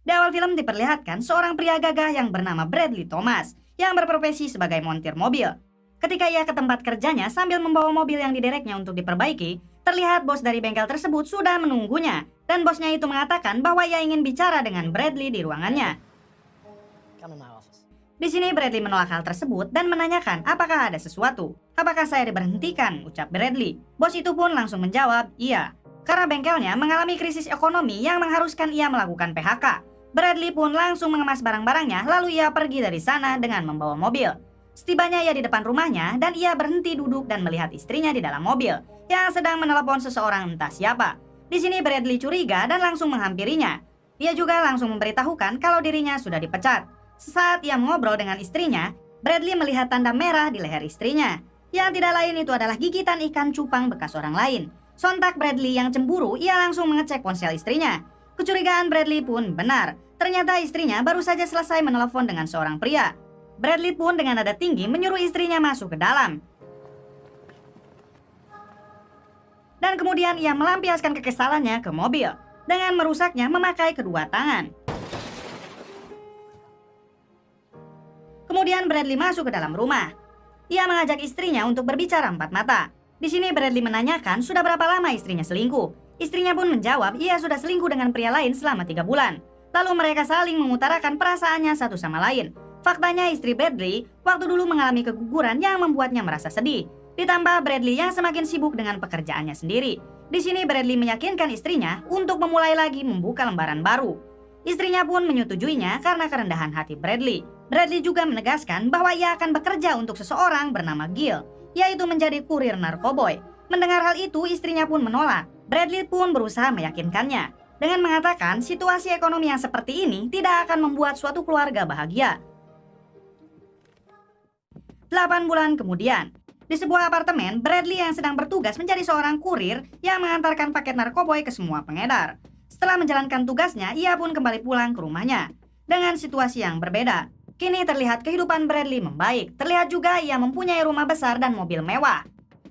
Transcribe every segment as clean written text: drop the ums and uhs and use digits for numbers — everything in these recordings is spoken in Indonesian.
Di awal film diperlihatkan seorang pria gagah yang bernama Bradley Thomas yang berprofesi sebagai montir mobil. Ketika ia ke tempat kerjanya sambil membawa mobil yang didereknya untuk diperbaiki, terlihat bos dari bengkel tersebut sudah menunggunya dan bosnya itu mengatakan bahwa ia ingin bicara dengan Bradley di ruangannya. Come in my office. Di sini Bradley menolak hal tersebut dan menanyakan apakah ada sesuatu. Apakah saya diberhentikan? Ucap Bradley. Bos itu pun langsung menjawab, iya. Karena bengkelnya mengalami krisis ekonomi yang mengharuskan ia melakukan PHK. Bradley pun langsung mengemas barang-barangnya lalu ia pergi dari sana dengan membawa mobil. Setibanya ia di depan rumahnya dan ia berhenti duduk dan melihat istrinya di dalam mobil yang sedang menelepon seseorang entah siapa. Di sini Bradley curiga dan langsung menghampirinya. Ia juga langsung memberitahukan kalau dirinya sudah dipecat. Saat ia mengobrol dengan istrinya, Bradley melihat tanda merah di leher istrinya. Yang tidak lain itu adalah gigitan ikan cupang bekas orang lain. Sontak Bradley yang cemburu, ia langsung mengecek ponsel istrinya. Kecurigaan Bradley pun benar. Ternyata istrinya baru saja selesai menelepon dengan seorang pria. Bradley pun dengan nada tinggi menyuruh istrinya masuk ke dalam. Dan kemudian ia melampiaskan kekesalannya ke mobil dengan merusaknya memakai kedua tangan. Kemudian Bradley masuk ke dalam rumah. Ia mengajak istrinya untuk berbicara empat mata. Di sini Bradley menanyakan sudah berapa lama istrinya selingkuh. Istrinya pun menjawab ia sudah selingkuh dengan pria lain selama 3 bulan. Lalu mereka saling mengutarakan perasaannya satu sama lain. Faktanya istri Bradley waktu dulu mengalami keguguran yang membuatnya merasa sedih. Ditambah Bradley yang semakin sibuk dengan pekerjaannya sendiri. Di sini Bradley meyakinkan istrinya untuk memulai lagi membuka lembaran baru. Istrinya pun menyetujuinya karena kerendahan hati Bradley. Bradley juga menegaskan bahwa ia akan bekerja untuk seseorang bernama Gil, yaitu menjadi kurir narkoboy. Mendengar hal itu, istrinya pun menolak. Bradley pun berusaha meyakinkannya dengan mengatakan situasi ekonomi yang seperti ini tidak akan membuat suatu keluarga bahagia. 8 bulan kemudian, di sebuah apartemen, Bradley yang sedang bertugas menjadi seorang kurir yang mengantarkan paket narkoboy ke semua pengedar. Setelah menjalankan tugasnya, ia pun kembali pulang ke rumahnya dengan situasi yang berbeda. Kini terlihat kehidupan Bradley membaik. Terlihat juga ia mempunyai rumah besar dan mobil mewah.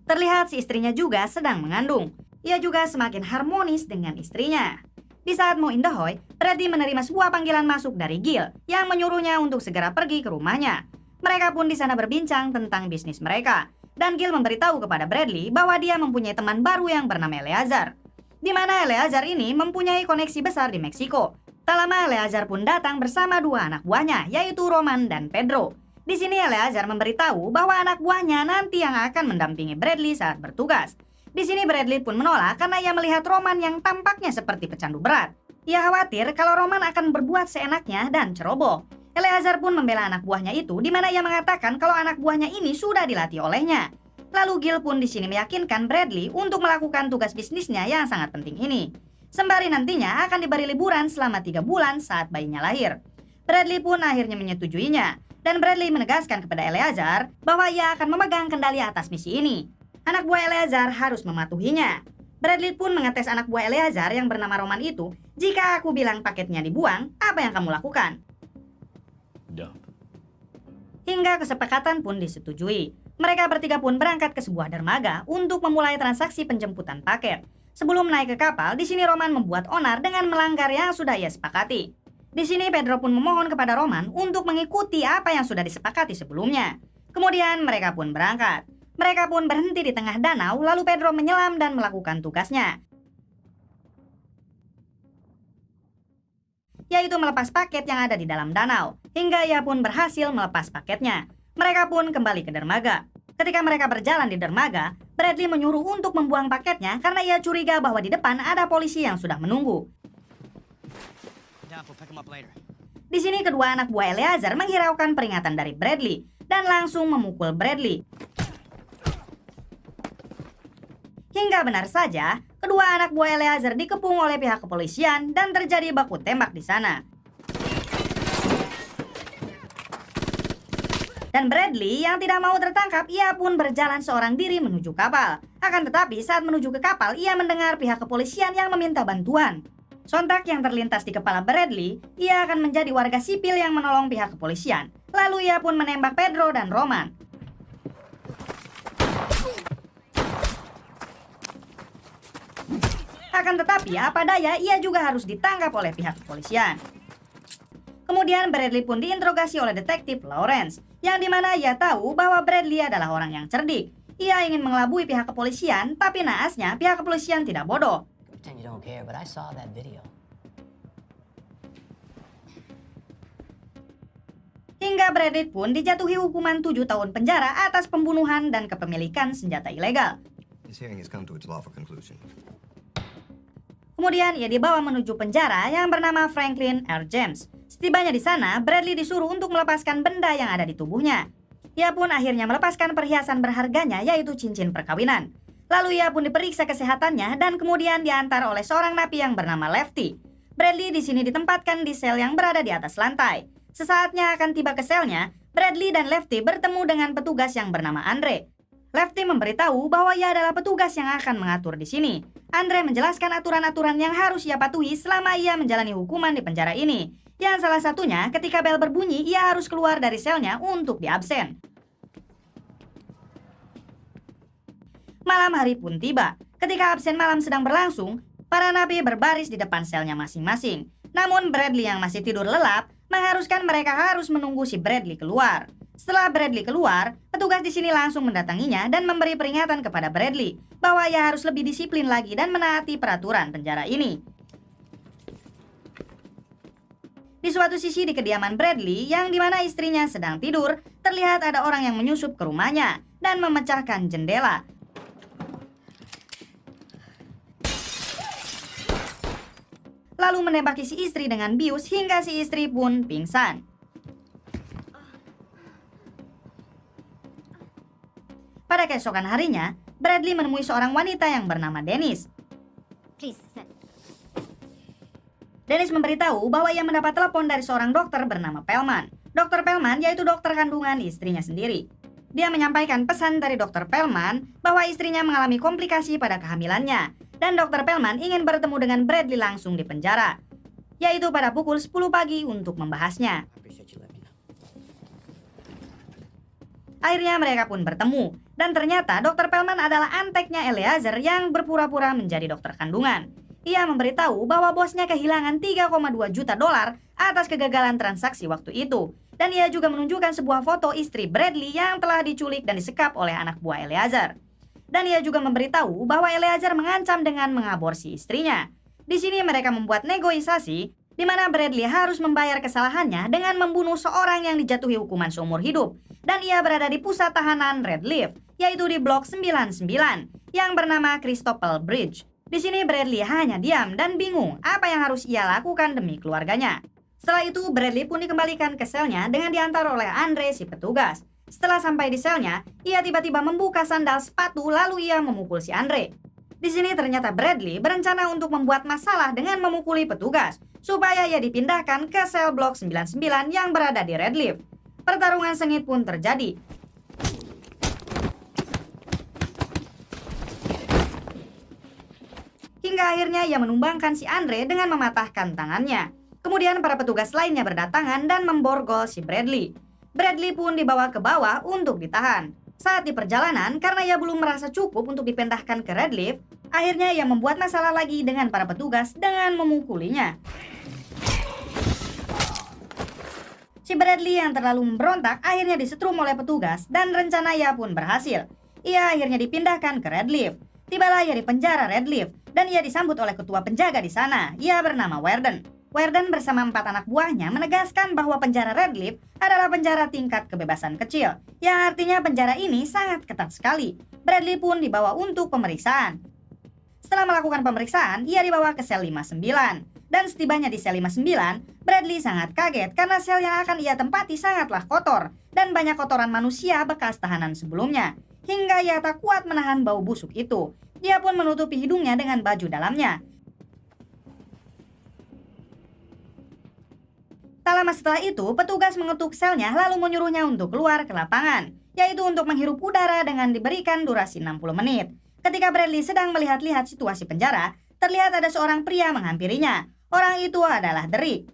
Terlihat si istrinya juga sedang mengandung. Ia juga semakin harmonis dengan istrinya. Di saat mau indahoy, Bradley menerima sebuah panggilan masuk dari Gil yang menyuruhnya untuk segera pergi ke rumahnya. Mereka pun di sana berbincang tentang bisnis mereka. Dan Gil memberitahu kepada Bradley bahwa dia mempunyai teman baru yang bernama Eleazar. Di mana Eleazar ini mempunyai koneksi besar di Meksiko. Tak lama Eleazar pun datang bersama 2 anak buahnya, yaitu Roman dan Pedro. Di sini Eleazar memberitahu bahwa anak buahnya nanti yang akan mendampingi Bradley saat bertugas. Di sini Bradley pun menolak karena ia melihat Roman yang tampaknya seperti pecandu berat. Ia khawatir kalau Roman akan berbuat seenaknya dan ceroboh. Eleazar pun membela anak buahnya itu, di mana ia mengatakan kalau anak buahnya ini sudah dilatih olehnya. Lalu Gil pun di sini meyakinkan Bradley untuk melakukan tugas bisnisnya yang sangat penting ini. Sembari nantinya akan diberi liburan selama 3 bulan saat bayinya lahir. Bradley pun akhirnya menyetujuinya. Dan Bradley menegaskan kepada Eleazar bahwa ia akan memegang kendali atas misi ini. Anak buah Eleazar harus mematuhinya. Bradley pun mengetes anak buah Eleazar yang bernama Roman itu. Jika aku bilang paketnya dibuang, apa yang kamu lakukan? Dump. Hingga kesepakatan pun disetujui. Mereka bertiga pun berangkat ke sebuah dermaga untuk memulai transaksi penjemputan paket. Sebelum naik ke kapal, di sini Roman membuat onar dengan melanggar yang sudah ia sepakati. Di sini Pedro pun memohon kepada Roman untuk mengikuti apa yang sudah disepakati sebelumnya. Kemudian mereka pun berangkat. Mereka pun berhenti di tengah danau, lalu Pedro menyelam dan melakukan tugasnya, yaitu melepas paket yang ada di dalam danau. Hingga ia pun berhasil melepas paketnya. Mereka pun kembali ke dermaga. Ketika mereka berjalan di dermaga, Bradley menyuruh untuk membuang paketnya karena ia curiga bahwa di depan ada polisi yang sudah menunggu. Di sini kedua anak buah Eleazar menghiraukan peringatan dari Bradley dan langsung memukul Bradley. Hingga benar saja, kedua anak buah Eleazar dikepung oleh pihak kepolisian dan terjadi baku tembak di sana. Dan Bradley yang tidak mau tertangkap, ia pun berjalan seorang diri menuju kapal. Akan tetapi saat menuju ke kapal, ia mendengar pihak kepolisian yang meminta bantuan. Sontak yang terlintas di kepala Bradley, ia akan menjadi warga sipil yang menolong pihak kepolisian. Lalu ia pun menembak Pedro dan Roman. Akan tetapi apa daya, ia juga harus ditangkap oleh pihak kepolisian. Kemudian Bradley pun diinterogasi oleh detektif Lawrence, yang dimana ia tahu bahwa Bradley adalah orang yang cerdik. Ia ingin mengelabui pihak kepolisian, tapi naasnya pihak kepolisian tidak bodoh. Pretend you don't care, but I saw that video. Hingga Bradley pun dijatuhi hukuman 7 tahun penjara atas pembunuhan dan kepemilikan senjata ilegal. This hearing has come to its lawful conclusion. Kemudian ia dibawa menuju penjara yang bernama Franklin R. James. Setibanya di sana, Bradley disuruh untuk melepaskan benda yang ada di tubuhnya. Ia pun akhirnya melepaskan perhiasan berharganya, yaitu cincin perkawinan. Lalu ia pun diperiksa kesehatannya dan kemudian diantar oleh seorang napi yang bernama Lefty. Bradley di sini ditempatkan di sel yang berada di atas lantai. Sesaatnya akan tiba ke selnya, Bradley dan Lefty bertemu dengan petugas yang bernama Andre. Lefty memberitahu bahwa ia adalah petugas yang akan mengatur di sini. Andre menjelaskan aturan-aturan yang harus ia patuhi selama ia menjalani hukuman di penjara ini. Yang salah satunya ketika bel berbunyi, ia harus keluar dari selnya untuk diabsen. Malam hari pun tiba. Ketika absen malam sedang berlangsung, para napi berbaris di depan selnya masing-masing. Namun Bradley yang masih tidur lelap mengharuskan mereka harus menunggu si Bradley keluar. Setelah Bradley keluar, petugas di sini langsung mendatanginya dan memberi peringatan kepada Bradley bahwa ia harus lebih disiplin lagi dan menaati peraturan penjara ini. Di suatu sisi di kediaman Bradley, yang dimana istrinya sedang tidur, terlihat ada orang yang menyusup ke rumahnya dan memecahkan jendela. Lalu menembaki si istri dengan bius hingga si istri pun pingsan. Pada keesokan harinya, Bradley menemui seorang wanita yang bernama Dennis. Please, sit. Dennis memberitahu bahwa ia mendapat telepon dari seorang dokter bernama Pellman. Dr. Pellman yaitu dokter kandungan istrinya sendiri. Dia menyampaikan pesan dari Dr. Pellman bahwa istrinya mengalami komplikasi pada kehamilannya. Dan Dr. Pellman ingin bertemu dengan Bradley langsung di penjara, yaitu pada pukul 10 pagi untuk membahasnya. Akhirnya mereka pun bertemu, dan ternyata Dr. Pellman adalah anteknya Eleazar yang berpura-pura menjadi dokter kandungan. Ia memberitahu bahwa bosnya kehilangan 3,2 juta dolar atas kegagalan transaksi waktu itu. Dan ia juga menunjukkan sebuah foto istri Bradley yang telah diculik dan disekap oleh anak buah Eleazar. Dan ia juga memberitahu bahwa Eleazar mengancam dengan mengaborsi istrinya. Di sini mereka membuat negosiasi di mana Bradley harus membayar kesalahannya dengan membunuh seorang yang dijatuhi hukuman seumur hidup. Dan ia berada di pusat tahanan Redleaf, yaitu di blok 99 yang bernama Christopher Bridge. Di sini Bradley hanya diam dan bingung apa yang harus ia lakukan demi keluarganya. Setelah itu Bradley pun dikembalikan ke selnya dengan diantar oleh Andre si petugas. Setelah sampai di selnya, ia tiba-tiba membuka sandal sepatu lalu ia memukul si Andre. Di sini ternyata Bradley berencana untuk membuat masalah dengan memukuli petugas supaya ia dipindahkan ke sel blok 99 yang berada di Redleaf. Pertarungan sengit pun terjadi. Hingga akhirnya ia menumbangkan si Andre dengan mematahkan tangannya. Kemudian para petugas lainnya berdatangan dan memborgol si Bradley. Bradley pun dibawa ke bawah untuk ditahan. Saat di perjalanan, karena ia belum merasa cukup untuk dipindahkan ke Redleaf, akhirnya ia membuat masalah lagi dengan para petugas dengan memukulinya. Si Bradley yang terlalu memberontak akhirnya disetrum oleh petugas dan rencana ia pun berhasil. Ia akhirnya dipindahkan ke Redleaf. Tibalah ia di penjara Redleaf dan ia disambut oleh ketua penjaga di sana. Ia bernama Warden. Warden bersama 4 anak buahnya menegaskan bahwa penjara Redleaf adalah penjara tingkat kebebasan kecil, yang artinya penjara ini sangat ketat sekali. Bradley pun dibawa untuk pemeriksaan. Setelah melakukan pemeriksaan, ia dibawa ke sel 59. Dan setibanya di sel 59, Bradley sangat kaget karena sel yang akan ia tempati sangatlah kotor dan banyak kotoran manusia bekas tahanan sebelumnya. Hingga ia tak kuat menahan bau busuk itu. Dia pun menutupi hidungnya dengan baju dalamnya. Tak lama setelah itu, petugas mengetuk selnya lalu menyuruhnya untuk keluar ke lapangan, yaitu untuk menghirup udara dengan diberikan durasi 60 menit. Ketika Bradley sedang melihat-lihat situasi penjara, terlihat ada seorang pria menghampirinya. Orang itu adalah Derek.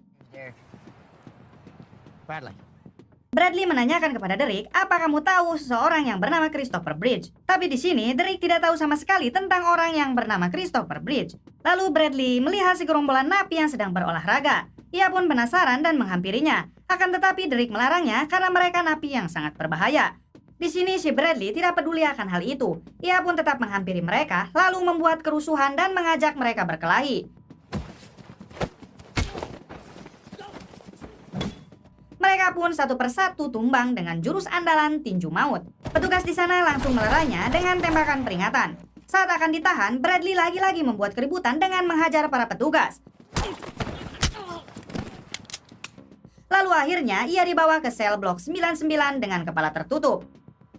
Bradley menanyakan kepada Derek, apa kamu tahu seseorang yang bernama Christopher Bridge? Tapi di sini Derek tidak tahu sama sekali tentang orang yang bernama Christopher Bridge. Lalu Bradley melihat segerombolan napi yang sedang berolahraga. Ia pun penasaran dan menghampirinya. Akan tetapi Drake melarangnya karena mereka napi yang sangat berbahaya. Di sini si Bradley tidak peduli akan hal itu. Ia pun tetap menghampiri mereka, lalu membuat kerusuhan dan mengajak mereka berkelahi. Mereka pun satu persatu tumbang dengan jurus andalan tinju maut. Petugas di sana langsung melerainya dengan tembakan peringatan. Saat akan ditahan, Bradley lagi-lagi membuat keributan dengan menghajar para petugas. Lalu akhirnya ia dibawa ke sel blok 99 dengan kepala tertutup.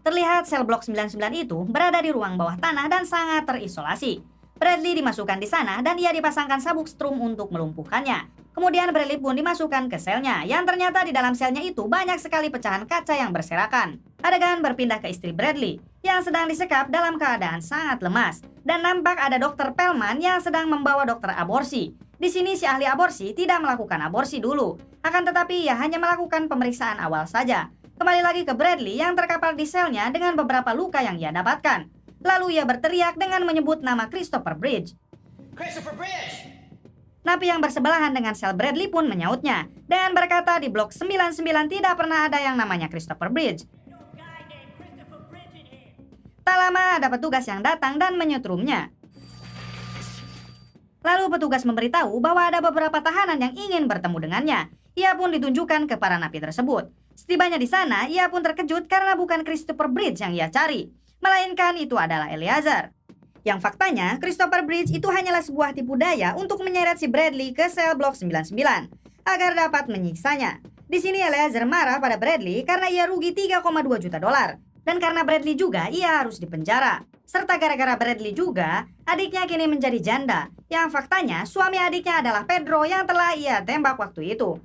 Terlihat sel blok 99 itu berada di ruang bawah tanah dan sangat terisolasi. Bradley dimasukkan di sana dan ia dipasangkan sabuk strum untuk melumpuhkannya. Kemudian Bradley pun dimasukkan ke selnya, yang ternyata di dalam selnya itu banyak sekali pecahan kaca yang berserakan. Adegan berpindah ke istri Bradley, yang sedang disekap dalam keadaan sangat lemas. Dan nampak ada Dr. Pellman yang sedang membawa dokter aborsi. Di sini si ahli aborsi tidak melakukan aborsi dulu. Akan tetapi ia hanya melakukan pemeriksaan awal saja. Kembali lagi ke Bradley yang terkapar di selnya dengan beberapa luka yang ia dapatkan. Lalu ia berteriak dengan menyebut nama Christopher Bridge. Christopher Bridge! Napi yang bersebelahan dengan sel Bradley pun menyautnya dan berkata di blok 99 tidak pernah ada yang namanya Christopher Bridge. Tak lama ada petugas yang datang dan menyetrumnya. Lalu petugas memberitahu bahwa ada beberapa tahanan yang ingin bertemu dengannya. Ia pun ditunjukkan ke para napi tersebut. Setibanya di sana, ia pun terkejut karena bukan Christopher Bridge yang ia cari, melainkan itu adalah Eleazar. Yang faktanya, Christopher Bridge itu hanyalah sebuah tipu daya untuk menyeret si Bradley ke sel blok 99 agar dapat menyiksanya. Di sini Eleazar marah pada Bradley karena ia rugi 3,2 juta dolar. Dan karena Bradley juga, ia harus dipenjara. Serta gara-gara Bradley juga, adiknya kini menjadi janda. Yang faktanya, suami adiknya adalah Pedro yang telah ia tembak waktu itu.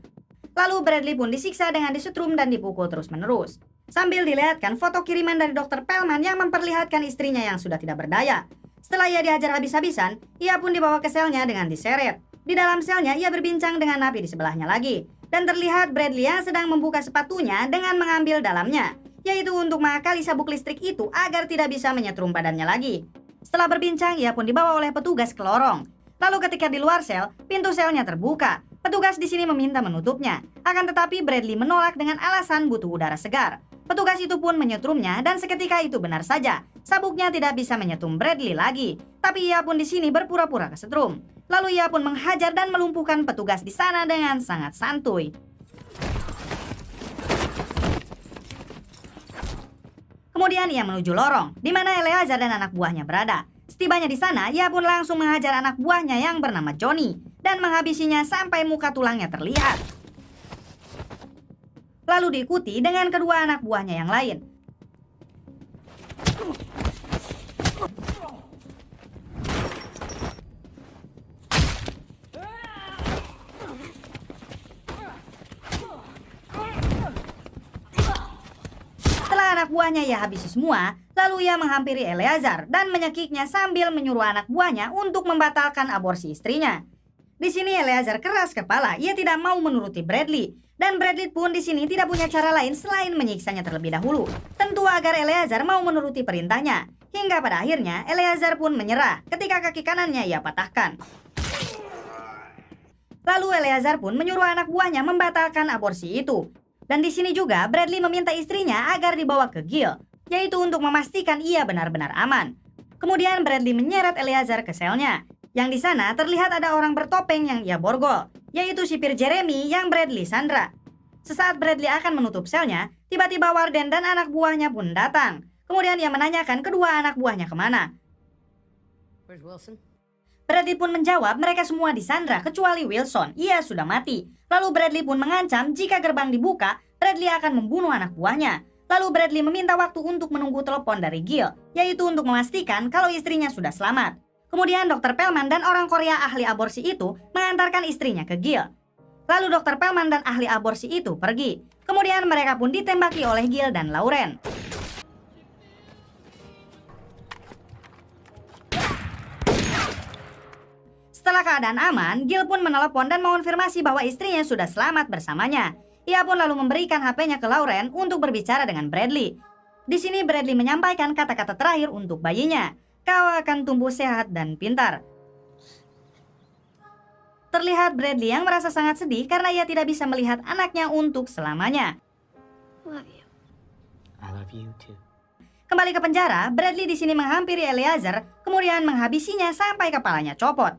Lalu Bradley pun disiksa dengan disetrum dan dipukul terus-menerus. Sambil dilihatkan foto kiriman dari Dr. Pellman yang memperlihatkan istrinya yang sudah tidak berdaya. Setelah ia dihajar habis-habisan, ia pun dibawa ke selnya dengan diseret. Di dalam selnya, ia berbincang dengan napi di sebelahnya lagi. Dan terlihat Bradley yang sedang membuka sepatunya dengan mengambil dalamnya, yaitu untuk mengakali sabuk listrik itu agar tidak bisa menyetrum badannya lagi. Setelah berbincang, ia pun dibawa oleh petugas ke lorong. Lalu ketika di luar sel, pintu selnya terbuka. Petugas di sini meminta menutupnya. Akan tetapi Bradley menolak dengan alasan butuh udara segar. Petugas itu pun menyetrumnya dan seketika itu benar saja, sabuknya tidak bisa menyetrum Bradley lagi. Tapi ia pun di sini berpura-pura kesetrum. Lalu ia pun menghajar dan melumpuhkan petugas di sana dengan sangat santuy. Kemudian ia menuju lorong, di mana Eleazar dan anak buahnya berada. Setibanya di sana, ia pun langsung menghajar anak buahnya yang bernama Johnny dan menghabisinya sampai muka tulangnya terlihat. Lalu diikuti dengan kedua anak buahnya yang lain. Setelah anak buahnya ia habisi semua, lalu ia menghampiri Eleazar dan menyekiknya sambil menyuruh anak buahnya untuk membatalkan aborsi istrinya. Di sini Eleazar keras kepala, ia tidak mau menuruti Bradley. Dan Bradley pun di sini tidak punya cara lain selain menyiksanya terlebih dahulu. Tentu agar Eleazar mau menuruti perintahnya. Hingga pada akhirnya Eleazar pun menyerah ketika kaki kanannya ia patahkan. Lalu Eleazar pun menyuruh anak buahnya membatalkan aborsi itu. Dan di sini juga Bradley meminta istrinya agar dibawa ke Gil, yaitu untuk memastikan ia benar-benar aman. Kemudian Bradley menyeret Eleazar ke selnya. Yang di sana terlihat ada orang bertopeng yang ia borgol, yaitu sipir Jeremy yang Bradley sandra. Sesaat Bradley akan menutup selnya, tiba-tiba Warden dan anak buahnya pun datang. Kemudian ia menanyakan kedua anak buahnya kemana. Where's Wilson? Bradley pun menjawab mereka semua disandra kecuali Wilson, ia sudah mati. Lalu Bradley pun mengancam jika gerbang dibuka, Bradley akan membunuh anak buahnya. Lalu Bradley meminta waktu untuk menunggu telepon dari Gil, yaitu untuk memastikan kalau istrinya sudah selamat. Kemudian Dr. Pellman dan orang Korea ahli aborsi itu mengantarkan istrinya ke Gil. Lalu Dr. Pellman dan ahli aborsi itu pergi. Kemudian mereka pun ditembaki oleh Gil dan Lauren. Setelah keadaan aman, Gil pun menelepon dan mengonfirmasi bahwa istrinya sudah selamat bersamanya. Ia pun lalu memberikan HP-nya ke Lauren untuk berbicara dengan Bradley. Di sini Bradley menyampaikan kata-kata terakhir untuk bayinya. Kau akan tumbuh sehat dan pintar. Terlihat Bradley yang merasa sangat sedih karena ia tidak bisa melihat anaknya untuk selamanya. Love you. I love you too. Kembali ke penjara, Bradley di sini menghampiri Eleazar, kemudian menghabisinya sampai kepalanya copot.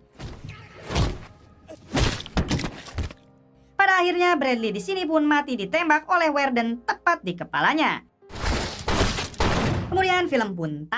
Pada akhirnya Bradley di sini pun mati ditembak oleh Warden tepat di kepalanya. Kemudian film pun